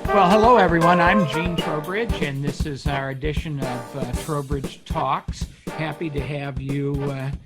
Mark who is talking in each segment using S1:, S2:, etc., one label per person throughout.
S1: Well, hello everyone. I'm Gene Trowbridge, and this is our edition of Trowbridge Talks. Happy to have you with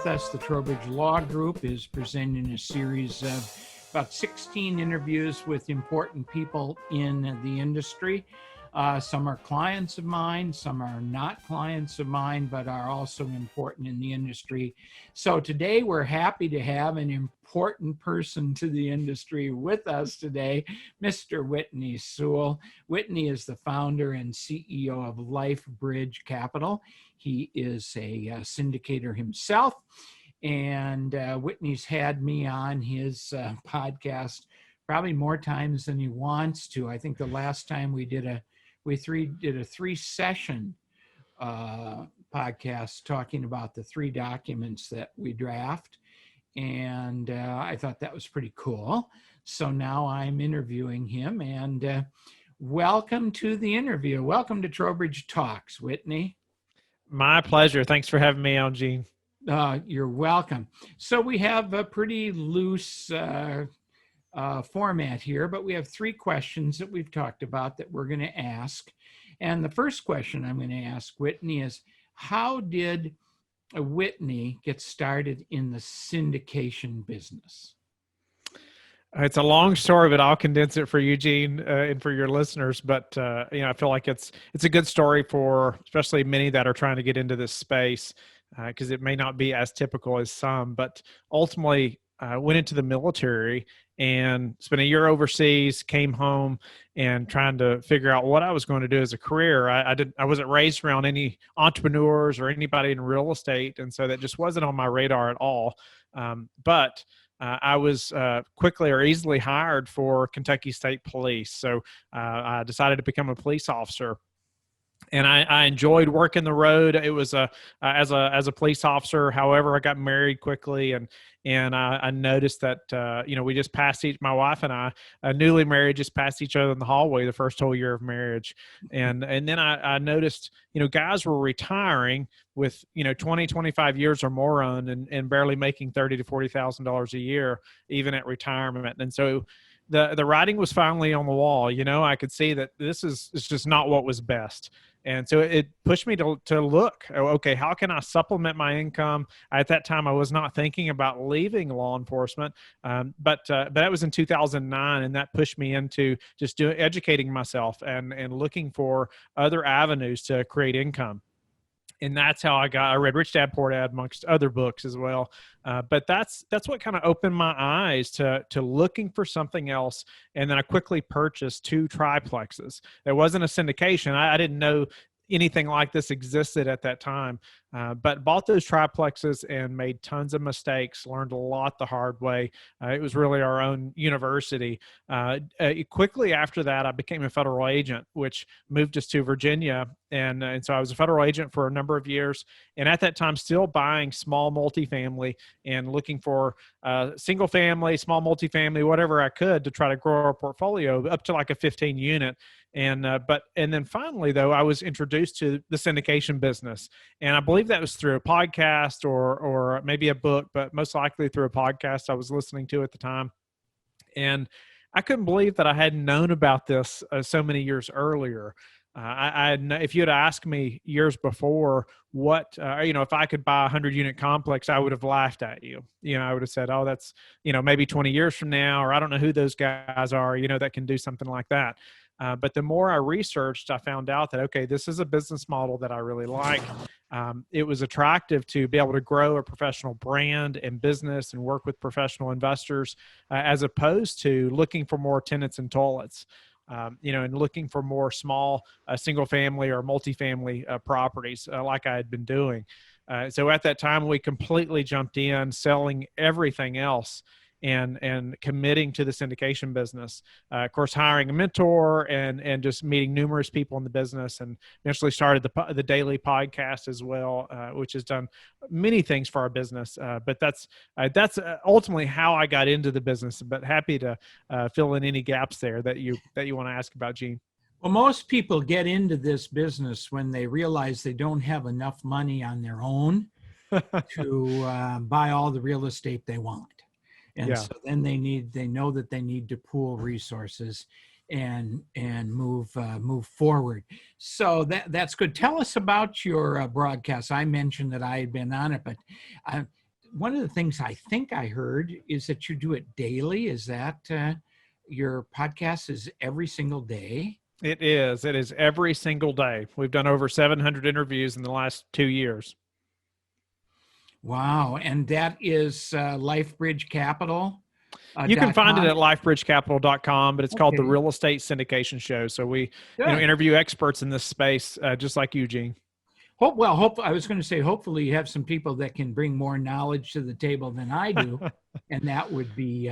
S1: us. The Trowbridge Law Group is presenting a series of about 16 interviews with important people in the industry. Some are clients of mine, some are not clients of mine, but are also important in the industry. So today we're happy to have an important person to the industry with us today, Mr. Whitney Sewell. Whitney is the founder and CEO of Lifebridge Capital. He is a syndicator himself, and Whitney's had me on his podcast probably more times than he wants to. I think the last time we did a three-session podcast talking about the three documents that we draft, and I thought that was pretty cool. So now I'm interviewing him, and welcome to the interview. Welcome to Trowbridge Talks, Whitney.
S2: My pleasure. Thanks for having me on, Gene.
S1: You're welcome. So we have a pretty loose format here, but we have three questions that we've talked about that we're going to ask. And the first question I'm going to ask Whitney is, how did Whitney get started in the syndication business?
S2: It's a long story, but I'll condense it for you, Gene, and for your listeners. But I feel like it's a good story for especially many that are trying to get into this space, because it may not be as typical as some. But ultimately, I went into the military and spent a year overseas, came home and trying to figure out what I was going to do as a career. I wasn't raised around any entrepreneurs or anybody in real estate, and so that just wasn't on my radar at all. But I was quickly or easily hired for Kentucky State Police. So I decided to become a police officer. And I enjoyed working the road. It was as a police officer. However, I got married quickly, and I noticed that we just passed my wife and I, newly married, just passed each other in the hallway the first whole year of marriage, and then I noticed guys were retiring with 20, 25 years or more on, and barely making $30,000 to $40,000 a year, even at retirement, and so. The writing was finally on the wall. I could see that this is just not what was best. And so it pushed me to look, okay, how can I supplement my income? At that time, I was not thinking about leaving law enforcement, but that was in 2009, and that pushed me into just educating myself and looking for other avenues to create income. And that's how I read Rich Dad Poor Dad amongst other books as well. But that's what kind of opened my eyes to looking for something else. And then I quickly purchased 2 triplexes. There wasn't a syndication. I didn't know anything like this existed at that time, but bought those triplexes and made tons of mistakes, learned a lot the hard way. It was really our own university. Quickly after that, I became a federal agent, which moved us to Virginia. And so I was a federal agent for a number of years. And at that time, still buying small multifamily and looking for single family, small multifamily, whatever I could to try to grow our portfolio up to like a 15 unit. And then finally, though, I was introduced to the syndication business, and I believe that was through a podcast or maybe a book, but most likely through a podcast I was listening to at the time. And I couldn't believe that I hadn't known about this so many years earlier. If you had asked me years before if I could buy a 100-unit complex, I would have laughed at you. I would have said, oh, that's, maybe 20 years from now, or I don't know who those guys are, that can do something like that. But the more I researched, I found out that, okay, this is a business model that I really like. It was attractive to be able to grow a professional brand and business and work with professional investors, as opposed to looking for more tenants and toilets. And looking for more small single family or multifamily properties like I had been doing. So at that time, we completely jumped in, selling everything else and committing to the syndication business. Of course, hiring a mentor and just meeting numerous people in the business, and eventually started the daily podcast as well, which has done many things for our business. But that's ultimately how I got into the business. But happy to fill in any gaps there that you want to ask about, Gene.
S1: Well, most people get into this business when they realize they don't have enough money on their own to buy all the real estate they want. And
S2: Yeah.
S1: so then they know that they need to pool resources and move forward. So that's good. Tell us about your broadcast. I mentioned that I had been on it, but one of the things I think I heard is that you do it daily. Is that your podcast is every single day?
S2: It is. It is every single day. We've done over 700 interviews in the last 2 years.
S1: Wow. And that is Lifebridge Capital.
S2: You can find it
S1: .com.
S2: at lifebridgecapital.com, but it's called the
S1: Okay,
S2: Real Estate Syndication Show. So we,
S1: good.
S2: interview experts in this space, just like Eugene.
S1: Hope I was going to say, hopefully you have some people that can bring more knowledge to the table than I do, and that would be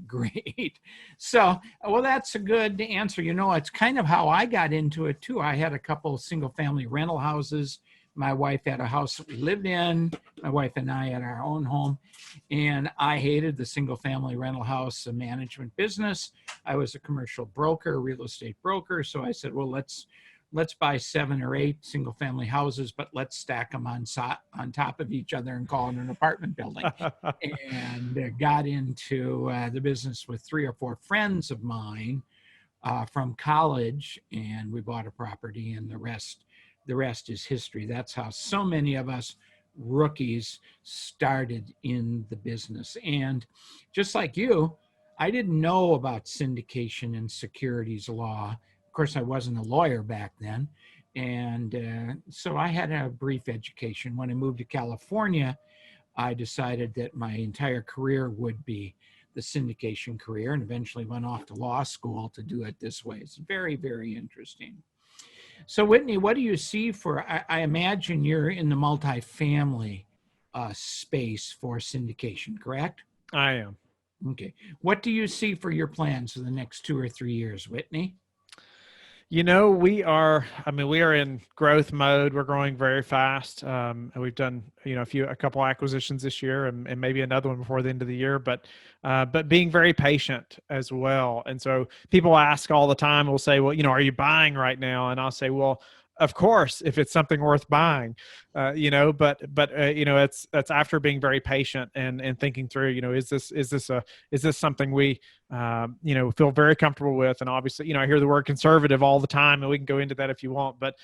S1: great. So, well, that's a good answer. It's kind of how I got into it too. I had a couple of single family rental houses. My wife had a house that we lived in. My wife and I had our own home, and I hated the single family rental house management business. I was a commercial broker, real estate broker. So I said, well, let's buy 7 or 8 single family houses, but let's stack them on top of each other and call it an apartment building. And got into the business with 3 or 4 friends of mine from college, and we bought a property, and the rest is history. That's how so many of us rookies started in the business. And just like you, I didn't know about syndication and securities law. Of course, I wasn't a lawyer back then. And so I had a brief education. When I moved to California, I decided that my entire career would be the syndication career, and eventually went off to law school to do it this way. It's very, very interesting. So Whitney, what do you see I imagine you're in the multifamily space for syndication, correct?
S2: I am.
S1: Okay. What do you see for your plans for the next 2 or 3 years, Whitney?
S2: We are in growth mode. We're growing very fast. And we've done, a couple acquisitions this year and maybe another one before the end of the year, but being very patient as well. And so people ask all the time, we'll say, well, are you buying right now? And I'll say, well, of course, if it's something worth buying, but that's after being very patient and thinking through, is this something we, feel very comfortable with? And obviously, I hear the word conservative all the time, and we can go into that if you want, but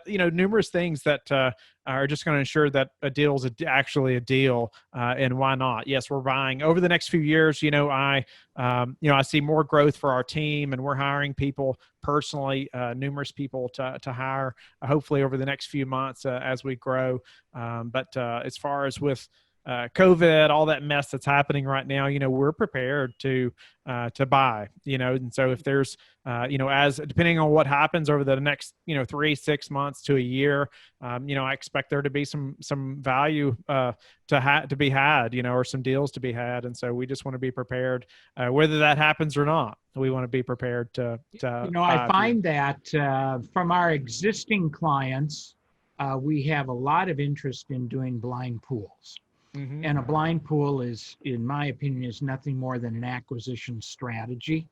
S2: numerous things that are just going to ensure that a deal is actually a deal, and why not? Yes, we're buying over the next few years. I see more growth for our team, and we're hiring people personally, numerous people to hire, hopefully over the next few months as we grow. But as far as with COVID, all that mess that's happening right now, we're prepared to buy, and so if there's, as depending on what happens over the next, 3-6 months to a year, I expect there to be some value to be had, or some deals to be had. And so we just want to be prepared, whether that happens or not. We want to be prepared to
S1: I find that from our existing clients, we have a lot of interest in doing blind pools.
S2: Mm-hmm.
S1: And a blind pool is, in my opinion, is nothing more than an acquisition strategy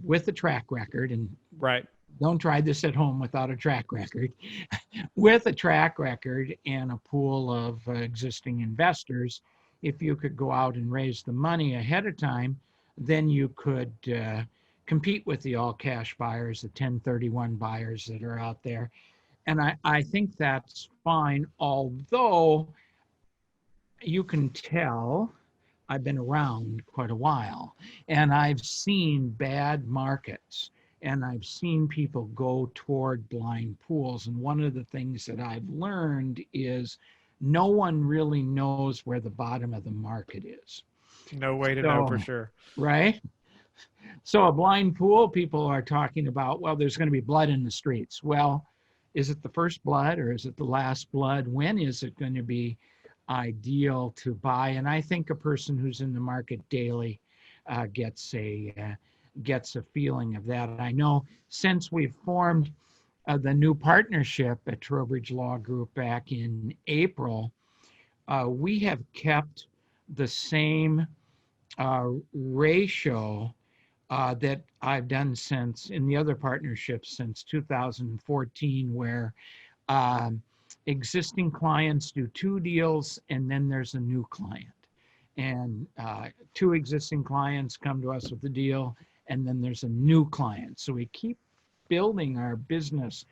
S1: with a track record. And
S2: right.
S1: Don't try this at home without a track record. With a track record and a pool of existing investors, if you could go out and raise the money ahead of time, then you could compete with the all-cash buyers, the 1031 buyers that are out there. And I think that's fine, although you can tell I've been around quite a while, and I've seen bad markets, and I've seen people go toward blind pools. And one of the things that I've learned is no one really knows where the bottom of the market is.
S2: No way to know for sure.
S1: Right? So a blind pool, people are talking about, well, there's going to be blood in the streets. Well, is it the first blood or is it the last blood? When is it going to be ideal to buy? And I think a person who's in the market daily gets a feeling of that. And I know since we've formed the new partnership at Trowbridge Law Group back in April, we have kept the same ratio that I've done since in the other partnerships since 2014, where existing clients do 2 deals and then there's a new client. and two existing clients come to us with the deal, and then there's a new client. So we keep building our business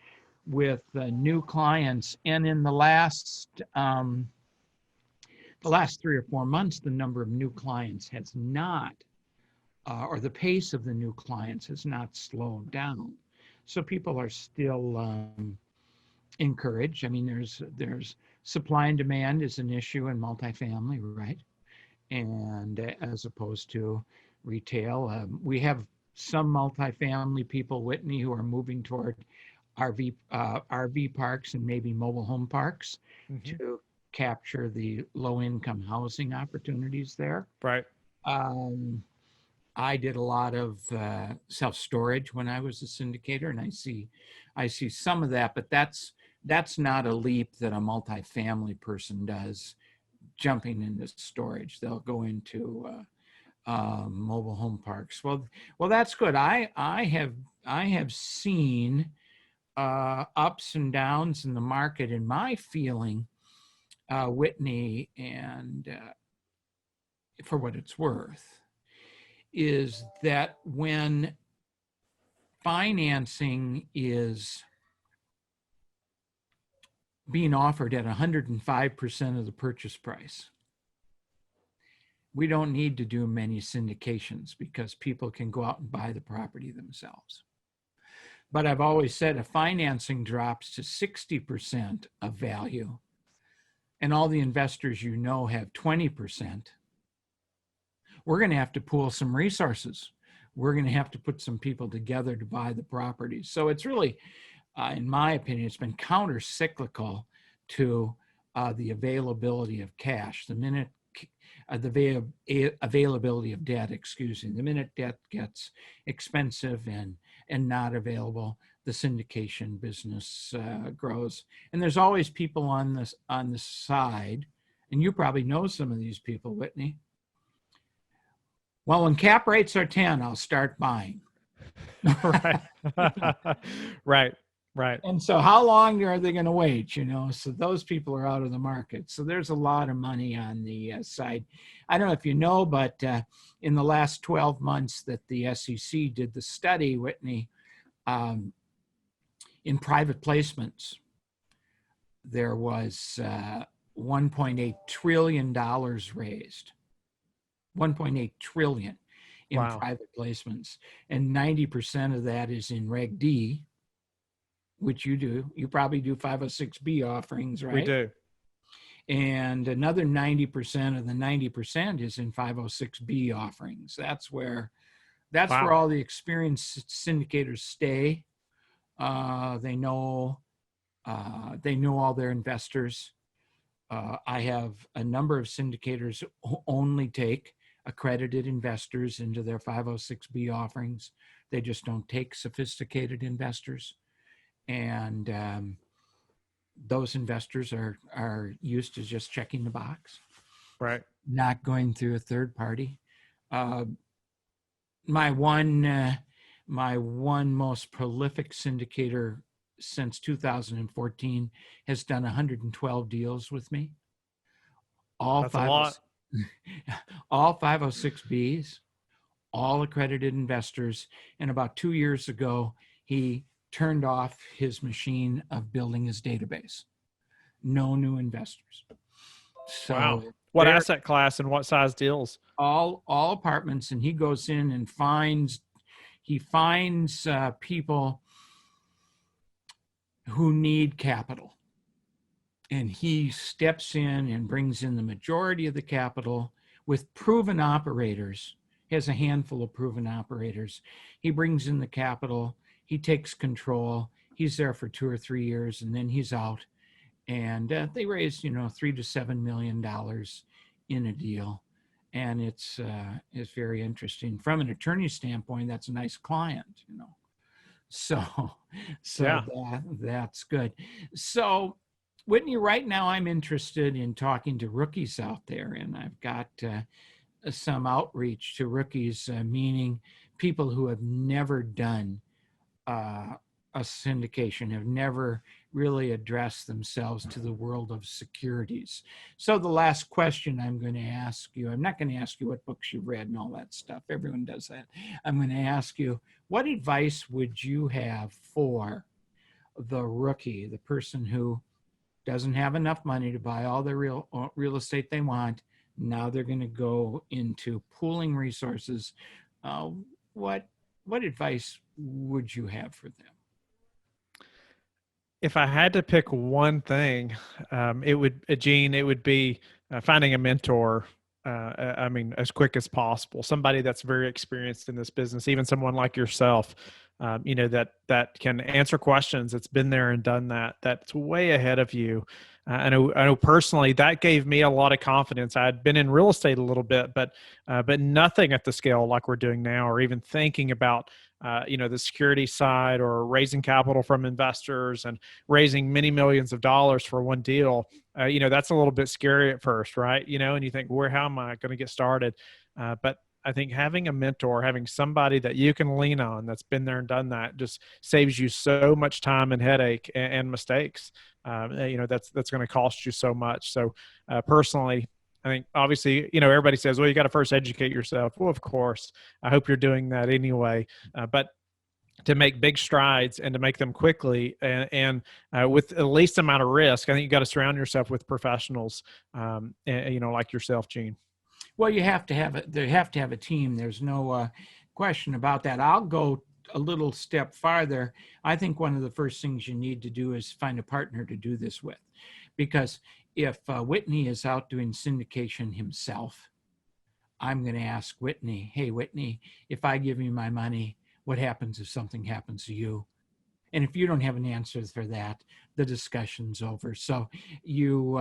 S1: with new clients. And in the last 3 or 4 months, the number of new clients has not, or the pace of the new clients has not slowed down. So people are still encouraged. I mean, there's supply and demand is an issue in multifamily, right? And as opposed to retail, we have some multifamily people, Whitney, who are moving toward RV parks and maybe mobile home parks to capture the low income housing opportunities there.
S2: Right.
S1: I did a lot of self storage when I was a syndicator, and I see some of that, but that's not a leap that a multifamily person does, jumping into storage. They'll go into mobile home parks. Well, that's good. I have seen ups and downs in the market, and my feeling, Whitney, and for what it's worth, is that when financing is being offered at 105% of the purchase price, we don't need to do many syndications because people can go out and buy the property themselves. But I've always said if financing drops to 60% of value and all the investors you know have 20%, we're going to have to pool some resources. We're going to have to put some people together to buy the properties. So it's really, in my opinion, it's been counter-cyclical to the availability of cash. The minute the availability of debt, the minute debt gets expensive and not available, the syndication business grows. And there's always people on the side, and you probably know some of these people, Whitney. Well, when cap rates are 10, I'll start buying.
S2: Right. Right.
S1: And so how long are they going to wait? So those people are out of the market. So there's a lot of money on the side. I don't know if you know, but in the last 12 months that the SEC did the study, Whitney, in private placements, there was $1.8 trillion raised. 1.8 trillion in private placements, and 90% of that is in Reg D, which you do. You probably do 506B offerings, right?
S2: We do.
S1: And another 90% of the 90% is in 506B offerings. That's where all the experienced syndicators stay. They know all their investors. I have a number of syndicators who only take accredited investors into their 506B offerings. They just don't take sophisticated investors. And those investors are used to just checking the box,
S2: right?
S1: Not going through a third party. My one most prolific syndicator since 2014 has done 112 deals with me.
S2: That's a lot.
S1: All 506Bs, all accredited investors. And about 2 years ago, he turned off his machine of building his database. No new investors. So
S2: what asset class and what size deals?
S1: All apartments, and he goes in and finds people who need capital. And he steps in and brings in the majority of the capital with proven operators. He has a handful of proven operators. He brings in the capital. He takes control. He's there for 2 or 3 years, and then he's out. And they raise, $3 to $7 million in a deal. And it's very interesting. From an attorney standpoint, that's a nice client, So yeah. That's good. So Whitney, right now I'm interested in talking to rookies out there, and I've got some outreach to rookies, meaning people who have never done a syndication, have never really address themselves to the world of securities. So the last question I'm going to ask you, I'm not going to ask you what books you've read and all that stuff. Everyone does that. I'm going to ask you, what advice would you have for the rookie, the person who doesn't have enough money to buy all the real estate they want? Now they're going to go into pooling resources. Uh, what what advice would you have for them?
S2: If I had to pick one thing, it would, Gene, it would be finding a mentor. I mean, as quick as possible, somebody that's very experienced in this business, even someone like yourself, that can answer questions. That's been there and done that. That's way ahead of you. I know personally that gave me a lot of confidence. I had been in real estate a little bit, but nothing at the scale like we're doing now, or even thinking about the security side, or raising capital from investors and raising many millions of dollars for one deal. That's a little bit scary at first, right? And you think, how am I going to get started? But I think having a mentor, having somebody that you can lean on that's been there and done that, just saves you so much time and headache and mistakes. That's going to cost you so much. So personally, I think obviously, everybody says, well, you got to first educate yourself. Well, of course, I hope you're doing that anyway. But to make big strides and to make them quickly and with the least amount of risk, I think you got to surround yourself with professionals, like yourself, Gene.
S1: Well, you have to have it. They have to have a team. There's no question about that. I'll go a little step farther. I think one of the first things you need to do is find a partner to do this with, because if Whitney is out doing syndication himself, I'm going to ask Whitney, hey, Whitney, if I give you my money, what happens if something happens to you? And if you don't have an answer for that, the discussion's over. So you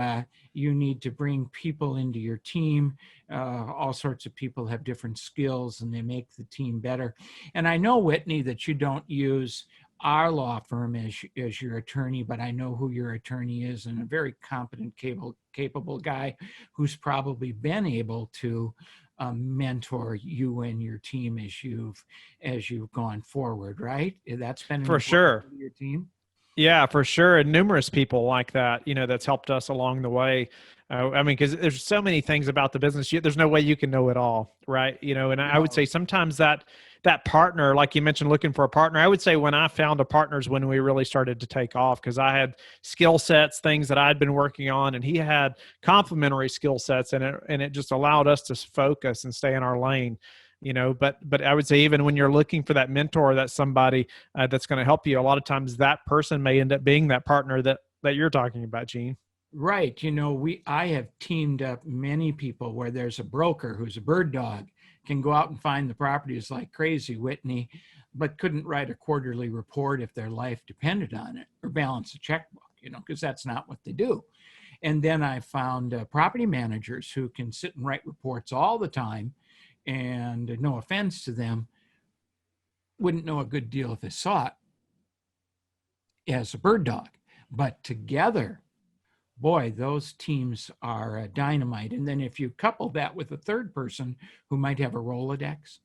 S1: need to bring people into your team. All sorts of people have different skills, and they make the team better. And I know, Whitney, that you don't use our law firm as your attorney, but I know who your attorney is, and a very competent, capable guy who's probably been able to mentor you and your team as you've gone forward, right? That's been an
S2: For
S1: important
S2: sure.
S1: part of your team.
S2: Yeah, for sure. And numerous people like that, that's helped us along the way. Because there's so many things about the business, there's no way you can know it all, right? And I would say sometimes that partner, like you mentioned, looking for a partner, I would say when I found a partner is when we really started to take off, because I had skill sets, things that I'd been working on, and he had complementary skill sets, and it just allowed us to focus and stay in our lane. But I would say even when you're looking for that mentor, that's somebody that's going to help you, a lot of times that person may end up being that partner that you're talking about, Gene.
S1: Right. I have teamed up many people where there's a broker who's a bird dog, can go out and find the properties like crazy, Whitney, but couldn't write a quarterly report if their life depended on it, or balance a checkbook, because that's not what they do. And then I found property managers who can sit and write reports all the time, and no offense to them, wouldn't know a good deal if they saw it as a bird dog. But together, boy, those teams are dynamite. And then if you couple that with a third person who might have a Rolodex,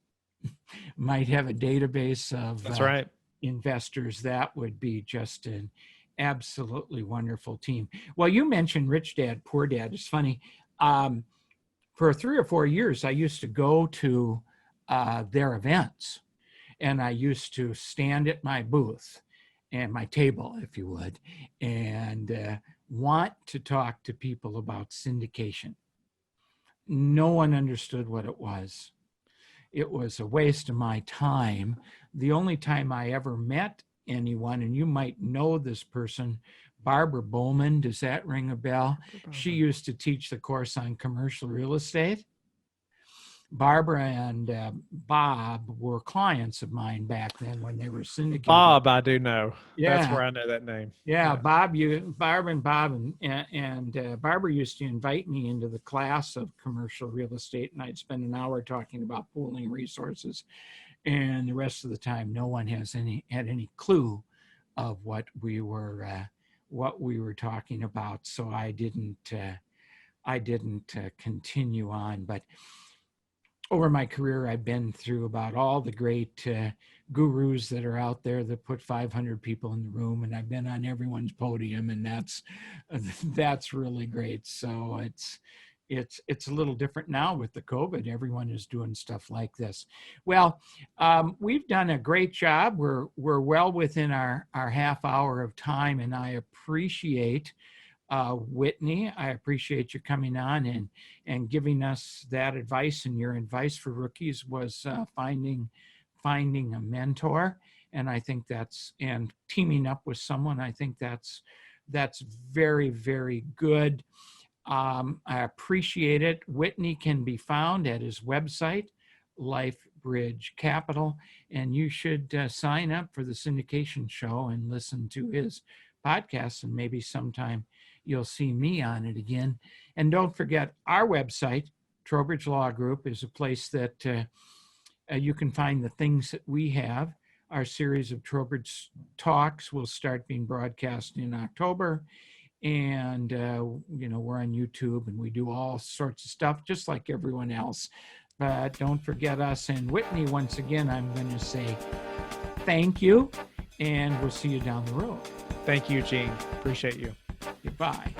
S1: might have a database of
S2: That's right.
S1: investors, that would be just an absolutely wonderful team. Well, you mentioned Rich Dad, Poor Dad. It's funny. For 3 or 4 years, I used to go to their events, and I used to stand at my booth and my table, if you would, and want to talk to people about syndication. No one understood what it was. It was a waste of my time. The only time I ever met anyone, and you might know this person, Barbara Bowman, does that ring a bell? She used to teach the course on commercial real estate. Barbara and Bob were clients of mine back then when they were syndicated.
S2: Bob, I do know.
S1: Yeah.
S2: That's where I know that name.
S1: Yeah, Barbara and Bob and Barbara used to invite me into the class of commercial real estate, and I'd spend an hour talking about pooling resources, and the rest of the time, no one had any clue of what we were talking about. So I didn't continue on. But over my career, I've been through about all the great gurus that are out there that put 500 people in the room, and I've been on everyone's podium, and that's really great. So it's a little different now with the COVID. Everyone is doing stuff like this. Well, we've done a great job. We're well within our half hour of time, and I appreciate Whitney, I appreciate you coming on and giving us that advice. And your advice for rookies was finding a mentor, and I think and teaming up with someone. I think that's very, very good. I appreciate it. Whitney can be found at his website, Lifebridge Capital, and you should sign up for the syndication show and listen to his podcast, and maybe sometime you'll see me on it again. And don't forget, our website, Trowbridge Law Group, is a place that you can find the things that we have. Our series of Trowbridge Talks will start being broadcast in October. And, we're on YouTube, and we do all sorts of stuff just like everyone else. But don't forget us. And Whitney, once again, I'm going to say thank you, and we'll see you down the road.
S2: Thank you, Gene. Appreciate you.
S1: Goodbye.